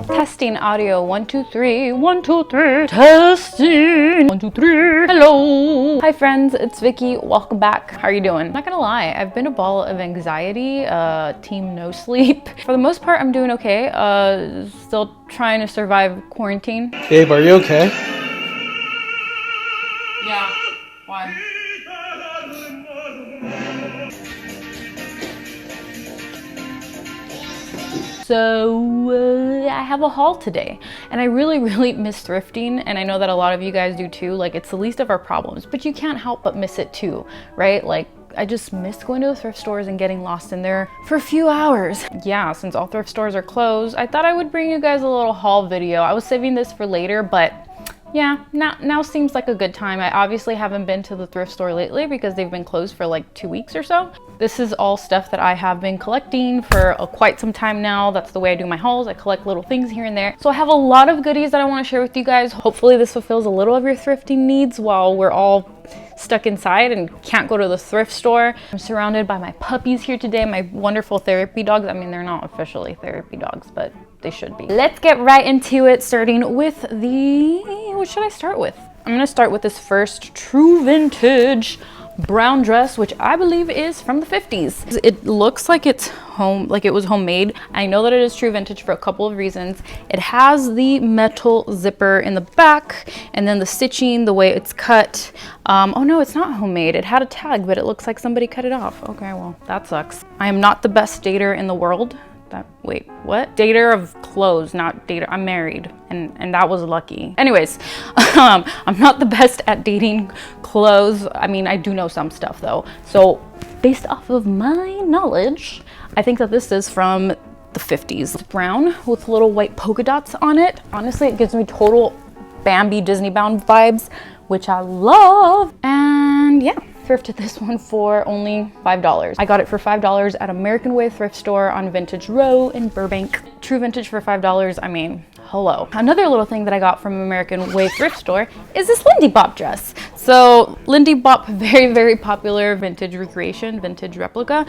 Testing audio 1 2 3 1 2 3 testing 1 2 3. Hello, hi friends, it's Vicky. Welcome back. How are you doing? Not gonna lie, I've been a ball of anxiety, team no sleep. For the most part, I'm doing okay. Still trying to survive quarantine. Babe, are you okay? Yeah. Why? So I have a haul today and I really miss thrifting, and I know that a lot of you guys do too. Like, it's the least of our problems, but you can't help but miss it too, right? Like, I just miss going to the thrift stores and getting lost in there for a few hours. Yeah, since all thrift stores are closed, I thought I would bring you guys a little haul video. I was saving this for later, but yeah, now seems like a good time. I obviously haven't been to the thrift store lately because they've been closed for like 2 weeks or so. This is all stuff that I have been collecting for quite some time now. That's the way I do my hauls. I collect little things here and there. So I have a lot of goodies that I want to share with you guys. Hopefully this fulfills a little of your thrifting needs while we're all stuck inside and can't go to the thrift store. I'm surrounded by my puppies here today, my wonderful therapy dogs. I mean, they're not officially therapy dogs, but they should be. Let's get right into it, starting with what should I start with? I'm gonna start with this first true vintage brown dress, which I believe is from the 50s. It looks like it's like it was homemade. I know that it is true vintage for a couple of reasons. It has the metal zipper in the back, and then the stitching, the way it's cut. Oh no, it's not homemade. It had a tag, but it looks like somebody cut it off. Okay, well, that sucks. I am not the best dater in the world. Wait, what? Dater of clothes, not dater. I'm married, and that was lucky. Anyways, I'm not the best at dating clothes. I mean, I do know some stuff though. So based off of my knowledge, I think that this is from the 50s. It's brown with little white polka dots on it. Honestly, it gives me total Bambi Disney Bound vibes, which I love. And yeah, thrifted this one for only $5. I got it for $5 at American Way thrift store on Vintage Row in Burbank. True vintage for $5, I mean, hello. Another little thing that I got from American Way thrift store is this Lindy Bop dress. So Lindy Bop, very popular vintage recreation, vintage replica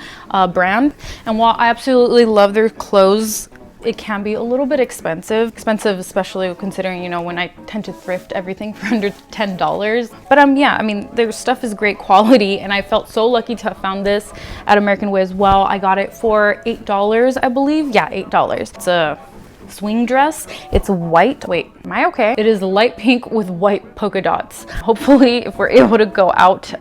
brand. And while I absolutely love their clothes, it can be a little bit expensive, especially considering, you know, when I tend to thrift everything for under $10. But yeah, I mean, their stuff is great quality, and I felt so lucky to have found this at American Way as well. I got it for $8, I believe. Yeah, $8. It's a swing dress. It's white. Wait, am I okay? It is light pink with white polka dots. Hopefully, if we're able to go out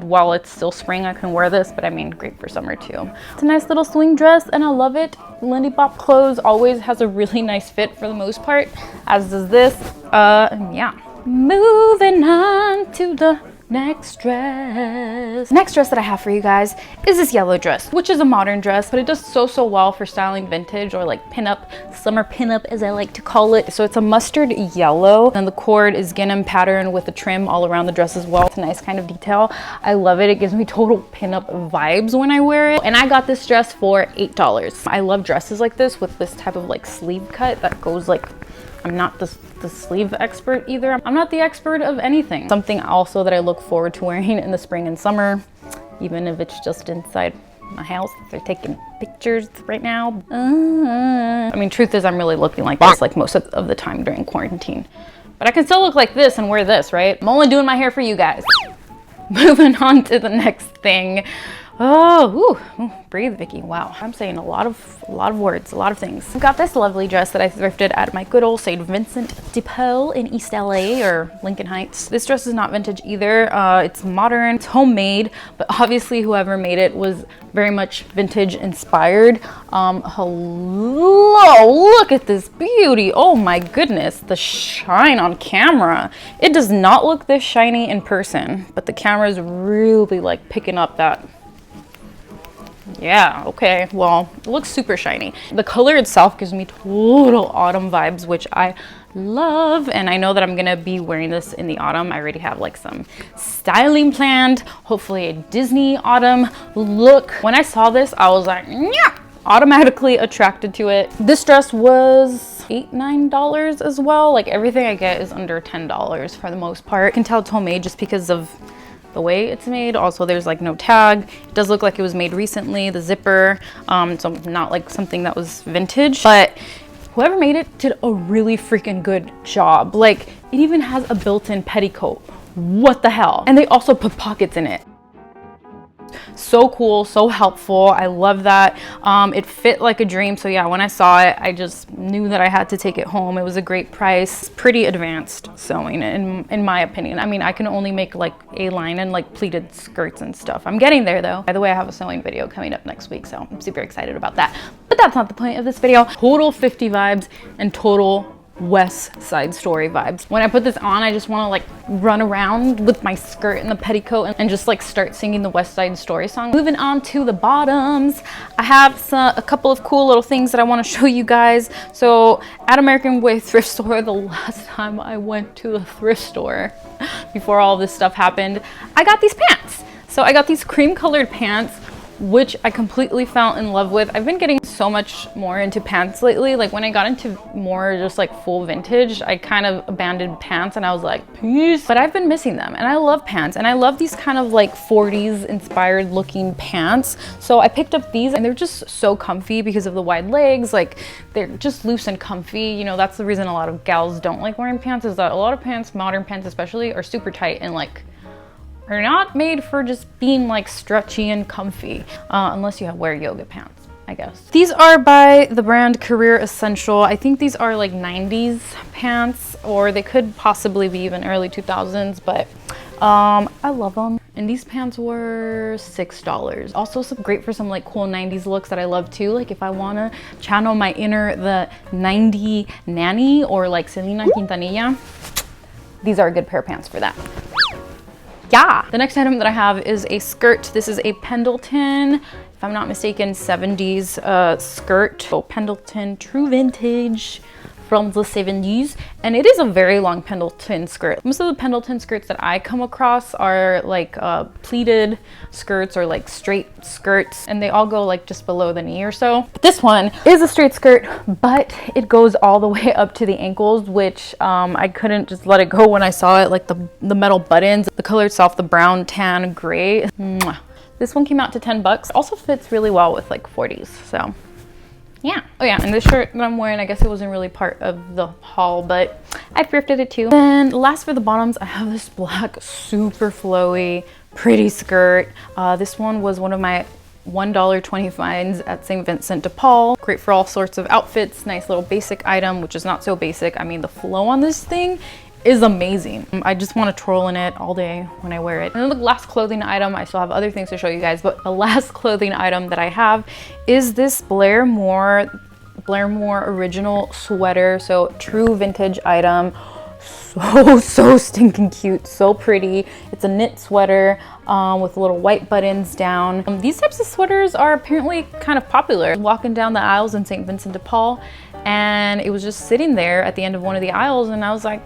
while it's still spring, I can wear this, but I mean, great for summer too. It's a nice little swing dress and I love it. Lindy Bop clothes always has a really nice fit for the most part, as does this. Yeah. Moving on to the next dress. Next dress that I have for you guys is this yellow dress, which is a modern dress, but it does so well for styling vintage or like pinup, summer pinup as I like to call it. So it's a mustard yellow, and the cord is gingham pattern with a trim all around the dress as well. It's a nice kind of detail. I love it. It gives me total pinup vibes when I wear it. And I got this dress for $8. I love dresses like this with this type of like sleeve cut that goes like, I'm not the sleeve expert either. I'm not the expert of anything. Something also that I look forward to wearing in the spring and summer, even if it's just inside my house. They're taking pictures right now. I mean, truth is, I'm really looking like this like most of the time during quarantine. But I can still look like this and wear this, right? I'm only doing my hair for you guys. Moving on to the next thing. Oh, ooh, breathe, Vicky. Wow, I'm saying a lot of words, a lot of things. I've got this lovely dress that I thrifted at my good old St. Vincent depot in East LA or Lincoln Heights. This dress is not vintage either. It's modern, it's homemade, but obviously whoever made it was very much vintage inspired. Hello, look at this beauty. Oh my goodness, the shine on camera. It does not look this shiny in person, but the camera is really like picking up that. Yeah, okay, well, it looks super shiny. The color itself gives me total autumn vibes, which I love, and I know that I'm gonna be wearing this in the autumn. I already have like some styling planned, hopefully a Disney autumn look. When I saw this, I was like, yeah, automatically attracted to it. This dress was $8-9 as well. Like everything I get is under $10 for the most part. I can tell it's homemade just because of the way it's made. Also, there's like no tag. It does look like it was made recently, the zipper. So not like something that was vintage, but whoever made it did a really freaking good job. Like, it even has a built-in petticoat. What the hell? And they also put pockets in it. So cool, so helpful. I love that. It fit like a dream. So yeah, when I saw it, I just knew that I had to take it home. It was a great price. Pretty advanced sewing in my opinion. I mean, I can only make like A-line and like pleated skirts and stuff. I'm getting there though. By the way, I have a sewing video coming up next week, so I'm super excited about that. But that's not the point of this video. Total 50 vibes and total West Side Story vibes. When I put this on, I just want to like run around with my skirt and the petticoat and just like start singing the West Side Story song. Moving on to the bottoms, I have a couple of cool little things that I want to show you guys. So at American Way thrift store, the last time I went to a thrift store before all this stuff happened, I got these pants. So I got these cream colored pants, which I completely fell in love with. I've been getting so much more into pants lately. Like when I got into more just like full vintage, I kind of abandoned pants and I was like, peace. But I've been missing them and I love pants and I love these kind of like 40s inspired looking pants. So I picked up these and they're just so comfy because of the wide legs. Like they're just loose and comfy. You know, that's the reason a lot of gals don't like wearing pants, is that a lot of pants, modern pants especially, are super tight and like are not made for just being like stretchy and comfy, unless you wear yoga pants, I guess. These are by the brand Career Essential. I think these are like 90s pants, or they could possibly be even early 2000s, but I love them. And these pants were $6. Also great for some like cool 90s looks that I love too. Like if I wanna channel my inner, the 90 nanny or like Selena Quintanilla, these are a good pair of pants for that. Yeah. The next item that I have is a skirt. This is a Pendleton, if I'm not mistaken, 70s skirt. So Pendleton True Vintage from the 70s. And it is a very long Pendleton skirt. Most of the Pendleton skirts that I come across are like pleated skirts or like straight skirts, and they all go like just below the knee or so. But this one is a straight skirt, but it goes all the way up to the ankles, which I couldn't just let it go when I saw it. Like the metal buttons, the color itself, the brown, tan, gray. Mwah. This one came out to 10 bucks. Also fits really well with like 40s, so yeah. Oh yeah, and this shirt that I'm wearing, I guess it wasn't really part of the haul, but I thrifted it too. And last for the bottoms, I have this black, super flowy, pretty skirt. This one was one of my $1.20 finds at St. Vincent de Paul. Great for all sorts of outfits. Nice little basic item, which is not so basic. I mean, the flow on this thing is amazing. I just want to twirl in it all day when I wear it. And then the last clothing item, I still have other things to show you guys, but the last clothing item that I have is this Blair Moore original sweater. So true vintage item. So stinking cute, so pretty. It's a knit sweater with little white buttons down. These types of sweaters are apparently kind of popular. Walking down the aisles in St. Vincent de Paul, and it was just sitting there at the end of one of the aisles, and I was like,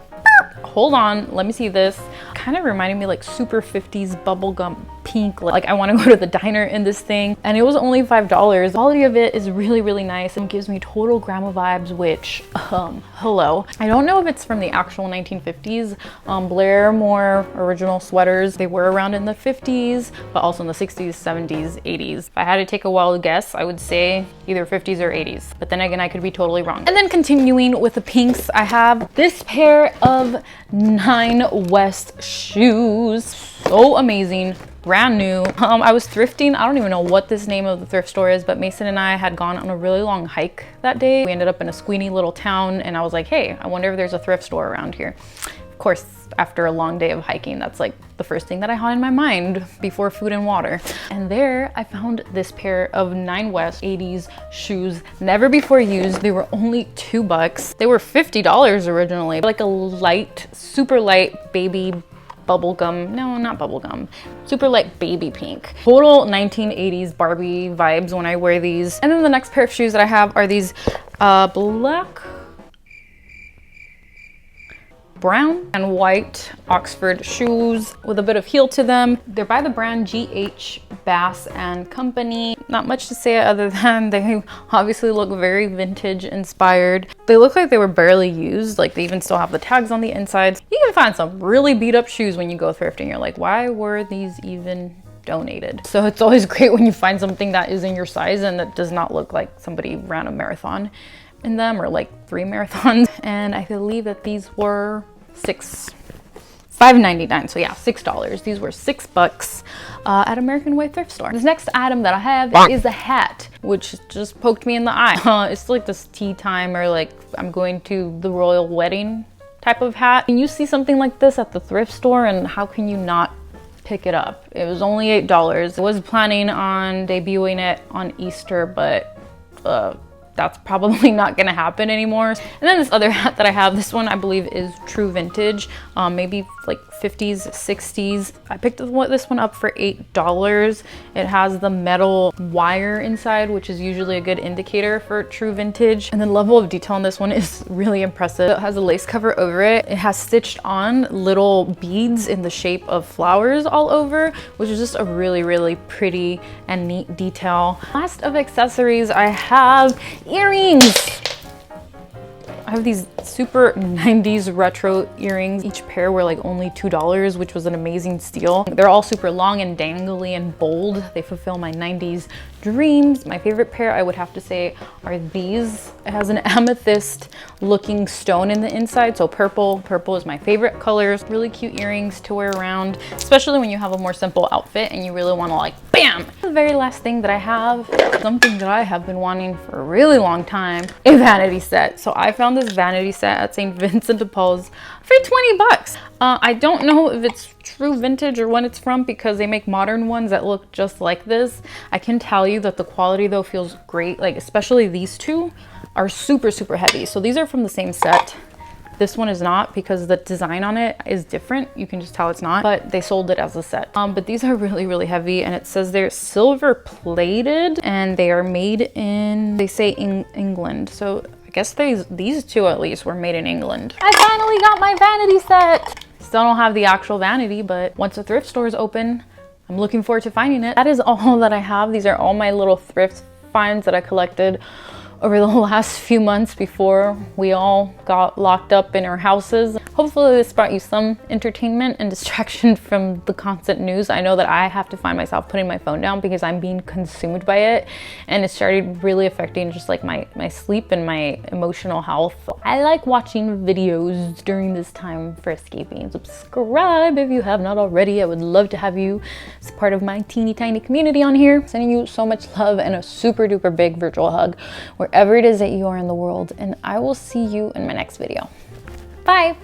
hold on, let me see this. Kind of reminded me like super 50s bubblegum pink. Like I want to go to the diner in this thing, and it was only $5. The quality of it is really nice and gives me total grandma vibes, which hello. I don't know if it's from the actual 1950s. Blair Moore original sweaters, they were around in the 50s, but also in the 60s, 70s, 80s. If I had to take a wild guess, I would say either 50s or 80s, but then again, I could be totally wrong. And then continuing with the pinks, I have this pair of 9 West shoes. So amazing, brand new. I was thrifting. I don't even know what this name of the thrift store is, but Mason and I had gone on a really long hike that day. We ended up in a squeamy little town, and I was like, hey, I wonder if there's a thrift store around here. Of course, after a long day of hiking, that's like the first thing that I had in my mind before food and water. And there I found this pair of 9 West 80s shoes, never before used. They were only $2. They were $50 originally. Like a light, super light baby bubblegum, no, not bubblegum, super light baby pink. Total 1980s Barbie vibes when I wear these. And then the next pair of shoes that I have are these brown and white Oxford shoes with a bit of heel to them. They're by the brand GH Bass and Company. Not much to say other than they obviously look very vintage inspired. They look like they were barely used. Like they even still have the tags on the insides. You can find some really beat up shoes when you go thrifting. You're like, why were these even donated? So it's always great when you find something that is in your size and that does not look like somebody ran a marathon in them, or like 3 marathons. And I believe that these were $5.99. So yeah, $6. These were $6 at American Way thrift store. This next item that I have is a hat, which just poked me in the eye. It's like this tea time, or like I'm going to the royal wedding type of hat. And you see something like this at the thrift store, and how can you not pick it up? It was only $8. I was planning on debuting it on Easter, but that's probably not gonna happen anymore. And then this other hat that I have, this one I believe is true vintage, maybe like 50s, 60s. I picked this one up for $8. It has the metal wire inside, which is usually a good indicator for true vintage. And the level of detail on this one is really impressive. It has a lace cover over it. It has stitched on little beads in the shape of flowers all over, which is just a really, really pretty and neat detail. Last of accessories, I have earrings. I have these super 90s retro earrings. Each pair were like only $2, which was an amazing steal. They're all super long and dangly and bold. They fulfill my 90s dreams. My favorite pair, I would have to say, are these. It has an amethyst looking stone in the inside, so purple. Purple is my favorite colors. Really cute earrings to wear around, especially when you have a more simple outfit and you really want to like, bam! The very last thing that I have, something that I have been wanting for a really long time, a vanity set. So I found this vanity set at St. Vincent de Paul's for $20. I don't know if it's true vintage or when it's from, because they make modern ones that look just like this. I can tell you that the quality though feels great. Like especially these two are super, super heavy. So these are from the same set. This one is not, because the design on it is different. You can just tell it's not, but they sold it as a set. But these are really, really heavy, and it says they're silver plated and they are made in, they say in England. So I guess these two at least were made in England. I finally got my vanity set. Still don't have the actual vanity, but once the thrift store is open, I'm looking forward to finding it. That is all that I have. These are all my little thrift finds that I collected over the last few months before we all got locked up in our houses. Hopefully this brought you some entertainment and distraction from the constant news. I know that I have to find myself putting my phone down because I'm being consumed by it, and it started really affecting just like my sleep and my emotional health. I like watching videos during this time for escaping. Subscribe if you have not already. I would love to have you as part of my teeny tiny community on here. Sending you so much love and a super duper big virtual hug wherever it is that you are in the world, and I will see you in my next video. Bye.